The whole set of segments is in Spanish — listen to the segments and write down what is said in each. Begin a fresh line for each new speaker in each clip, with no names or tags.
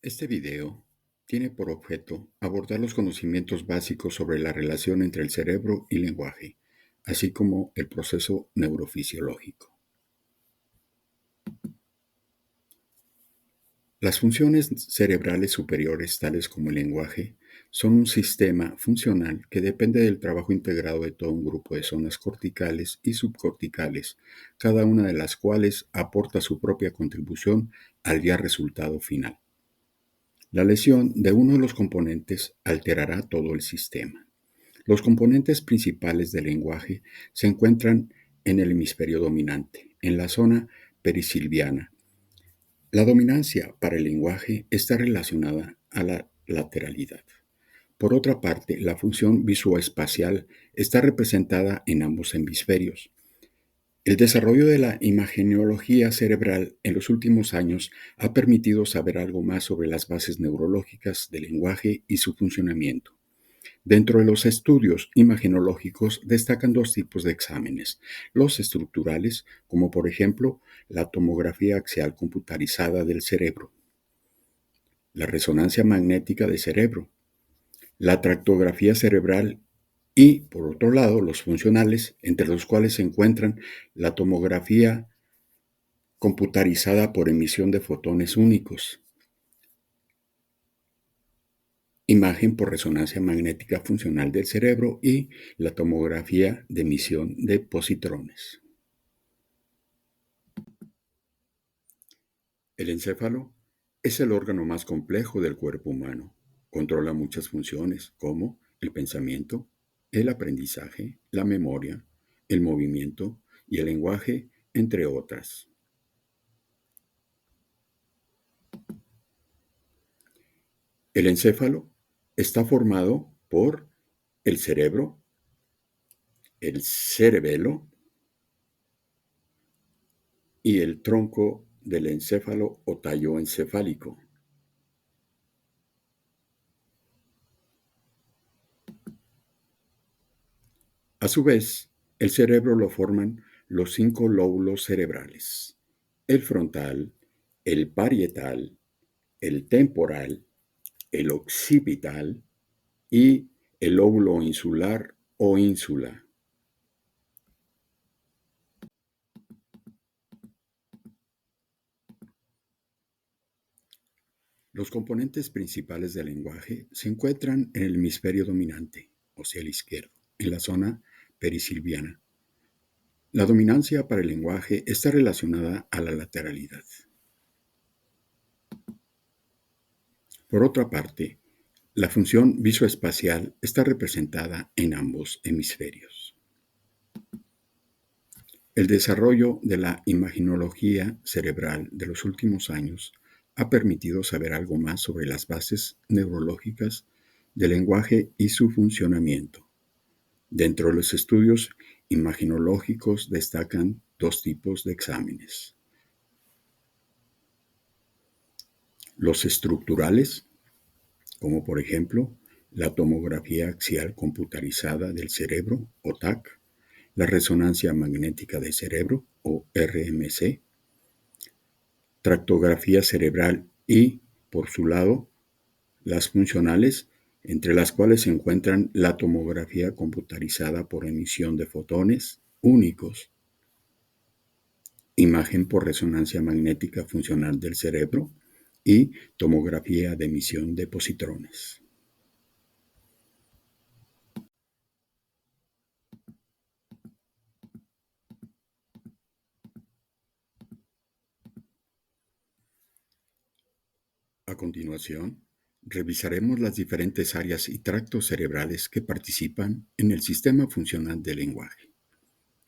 Este video tiene por objeto abordar los conocimientos básicos sobre la relación entre el cerebro y lenguaje, así como el proceso neurofisiológico. Las funciones cerebrales superiores, tales como el lenguaje, son un sistema funcional que depende del trabajo integrado de todo un grupo de zonas corticales y subcorticales, cada una de las cuales aporta su propia contribución al ya resultado final. La lesión de uno de los componentes alterará todo el sistema. Los componentes principales del lenguaje se encuentran en el hemisferio dominante, en la zona perisilviana. La dominancia para el lenguaje está relacionada a la lateralidad. Por otra parte, la función visoespacial está representada en ambos hemisferios. El desarrollo de la imagenología cerebral en los últimos años ha permitido saber algo más sobre las bases neurológicas del lenguaje y su funcionamiento. Dentro de los estudios imagenológicos destacan dos tipos de exámenes: los estructurales, como por ejemplo la tomografía axial computarizada del cerebro, la resonancia magnética del cerebro, la tractografía cerebral y, por otro lado, los funcionales, entre los cuales se encuentran la tomografía computarizada por emisión de fotones únicos, imagen por resonancia magnética funcional del cerebro y la tomografía de emisión de positrones. El encéfalo es el órgano más complejo del cuerpo humano. Controla muchas funciones como el pensamiento, el aprendizaje, la memoria, el movimiento y el lenguaje, entre otras. El encéfalo está formado por el cerebro, el cerebelo y el tronco del encéfalo o tallo encefálico. A su vez, el cerebro lo forman los 5 lóbulos cerebrales: el frontal, el parietal, el temporal, el occipital y el lóbulo insular o ínsula. Los componentes principales del lenguaje se encuentran en el hemisferio dominante, o sea, el izquierdo, en la zona perisilviana. La dominancia para el lenguaje está relacionada a la lateralidad. Por otra parte, la función visoespacial está representada en ambos hemisferios. El desarrollo de la imagenología cerebral de los últimos años ha permitido saber algo más sobre las bases neurológicas del lenguaje y su funcionamiento. Dentro de los estudios imagenológicos destacan dos tipos de exámenes: los estructurales, como por ejemplo la tomografía axial computarizada del cerebro o TAC, la resonancia magnética del cerebro o RMC, tractografía cerebral y, por su lado, las funcionales, entre las cuales se encuentran la tomografía computarizada por emisión de fotones únicos, imagen por resonancia magnética funcional del cerebro y tomografía de emisión de positrones. A continuación, revisaremos las diferentes áreas y tractos cerebrales que participan en el sistema funcional del lenguaje.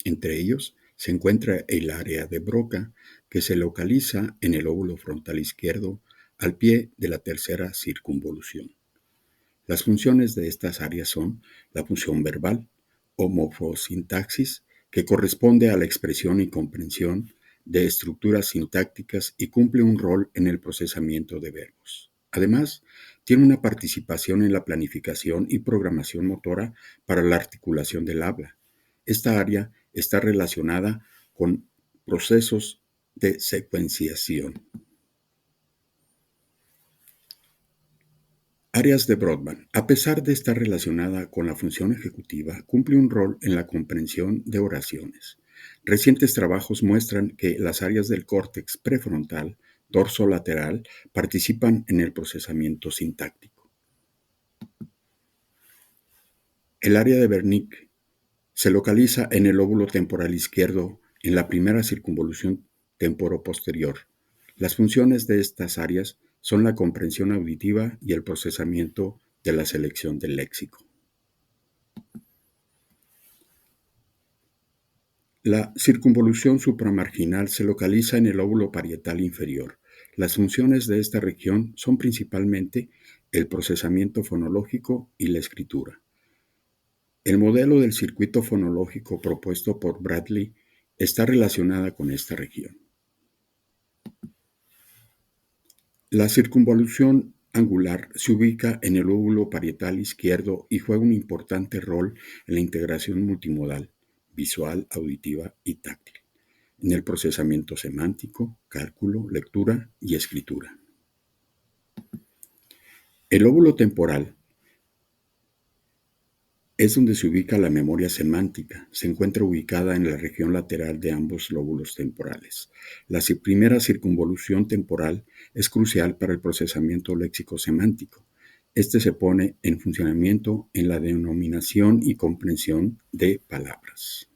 Entre ellos se encuentra el área de Broca, que se localiza en el lóbulo frontal izquierdo, al pie de la tercera circunvolución. Las funciones de estas áreas son la función verbal o morfosintaxis, que corresponde a la expresión y comprensión de estructuras sintácticas y cumple un rol en el procesamiento de verbos. Además, tiene una participación en la planificación y programación motora para la articulación del habla. Esta área está relacionada con procesos de secuenciación. Áreas de Broadband, a pesar de estar relacionada con la función ejecutiva, cumple un rol en la comprensión de oraciones. Recientes trabajos muestran que las áreas del córtex prefrontal, dorsolateral, participan en el procesamiento sintáctico. El área de Wernicke se localiza en el lóbulo temporal izquierdo, en la primera circunvolución temporoposterior. Las funciones de estas áreas son la comprensión auditiva y el procesamiento de la selección del léxico. La circunvolución supramarginal se localiza en el lóbulo parietal inferior. Las funciones de esta región son principalmente el procesamiento fonológico y la escritura. El modelo del circuito fonológico propuesto por Bradley está relacionada con esta región. La circunvolución angular se ubica en el lóbulo parietal izquierdo y juega un importante rol en la integración multimodal, visual, auditiva y táctil, en el procesamiento semántico, cálculo, lectura y escritura. El lóbulo temporal es donde se ubica la memoria semántica. Se encuentra ubicada en la región lateral de ambos lóbulos temporales. La primera circunvolución temporal es crucial para el procesamiento léxico-semántico. Este se pone en funcionamiento en la denominación y comprensión de palabras.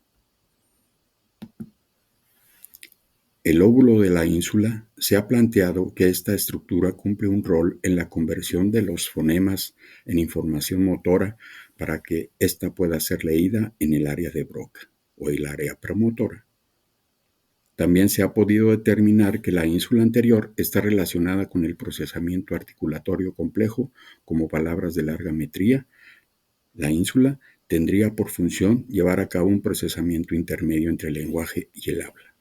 El lóbulo de la ínsula se ha planteado que esta estructura cumple un rol en la conversión de los fonemas en información motora para que ésta pueda ser leída en el área de Broca o el área premotora. También se ha podido determinar que la ínsula anterior está relacionada con el procesamiento articulatorio complejo como palabras de larga metría. La ínsula tendría por función llevar a cabo un procesamiento intermedio entre el lenguaje y el habla.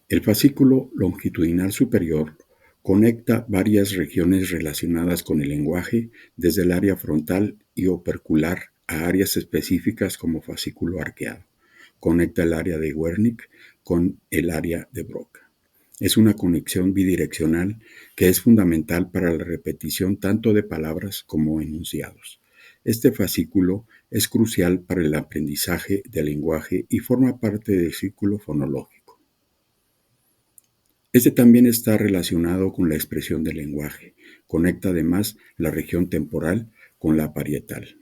El fascículo longitudinal superior conecta varias regiones relacionadas con el lenguaje, desde el área frontal y opercular a áreas específicas como fascículo arqueado. Conecta el área de Wernicke con el área de Broca. Es una conexión bidireccional que es fundamental para la repetición tanto de palabras como enunciados. Este fascículo es crucial para el aprendizaje del lenguaje y forma parte del círculo fonológico. Este también está relacionado con la expresión del lenguaje. Conecta además la región temporal con la parietal.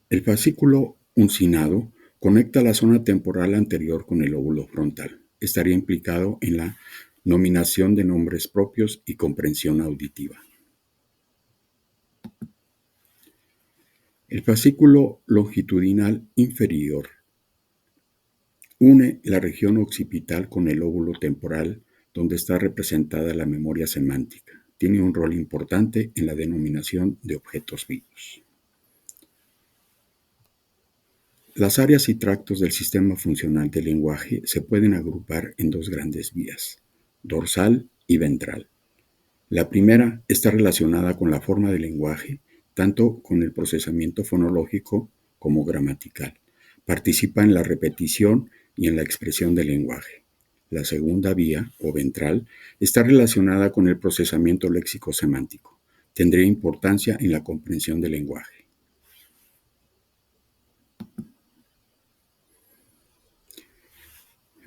El fascículo uncinado conecta la zona temporal anterior con el lóbulo frontal. Estaría implicado en la nominación de nombres propios y comprensión auditiva. El fascículo longitudinal inferior une la región occipital con el lóbulo temporal, donde está representada la memoria semántica. Tiene un rol importante en la denominación de objetos vivos. Las áreas y tractos del sistema funcional del lenguaje se pueden agrupar en dos grandes vías, dorsal y ventral. La primera está relacionada con la forma del lenguaje, tanto con el procesamiento fonológico como gramatical. Participa en la repetición y en la expresión del lenguaje. La segunda vía, o ventral, está relacionada con el procesamiento léxico-semántico. Tendría importancia en la comprensión del lenguaje.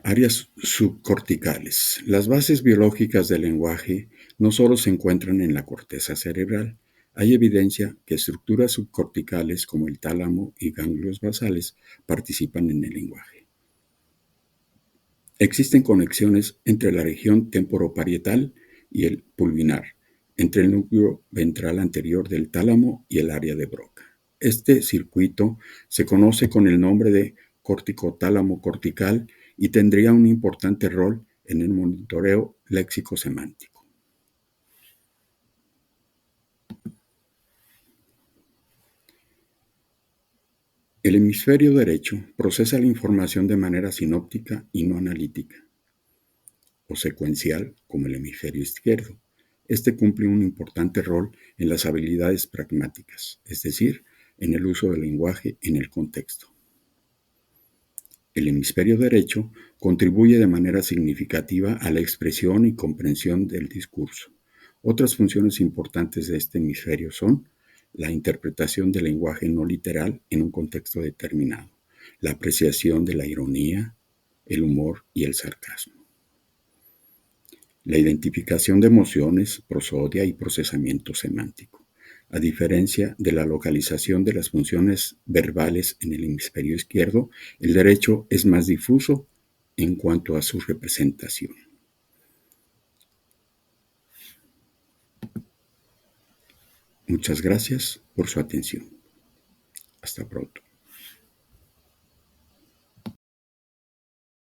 Áreas subcorticales. Las bases biológicas del lenguaje no solo se encuentran en la corteza cerebral. Hay evidencia que estructuras subcorticales como el tálamo y ganglios basales participan en el lenguaje. Existen conexiones entre la región temporoparietal y el pulvinar, entre el núcleo ventral anterior del tálamo y el área de Broca. Este circuito se conoce con el nombre de corticotálamo cortical y tendría un importante rol en el monitoreo léxico-semántico. El hemisferio derecho procesa la información de manera sinóptica y no analítica, o secuencial, como el hemisferio izquierdo. Este cumple un importante rol en las habilidades pragmáticas, es decir, en el uso del lenguaje en el contexto. El hemisferio derecho contribuye de manera significativa a la expresión y comprensión del discurso. Otras funciones importantes de este hemisferio son la interpretación del lenguaje no literal en un contexto determinado, la apreciación de la ironía, el humor y el sarcasmo, la identificación de emociones, prosodia y procesamiento semántico. A diferencia de la localización de las funciones verbales en el hemisferio izquierdo, el derecho es más difuso en cuanto a su representación. Muchas gracias por su atención. Hasta pronto.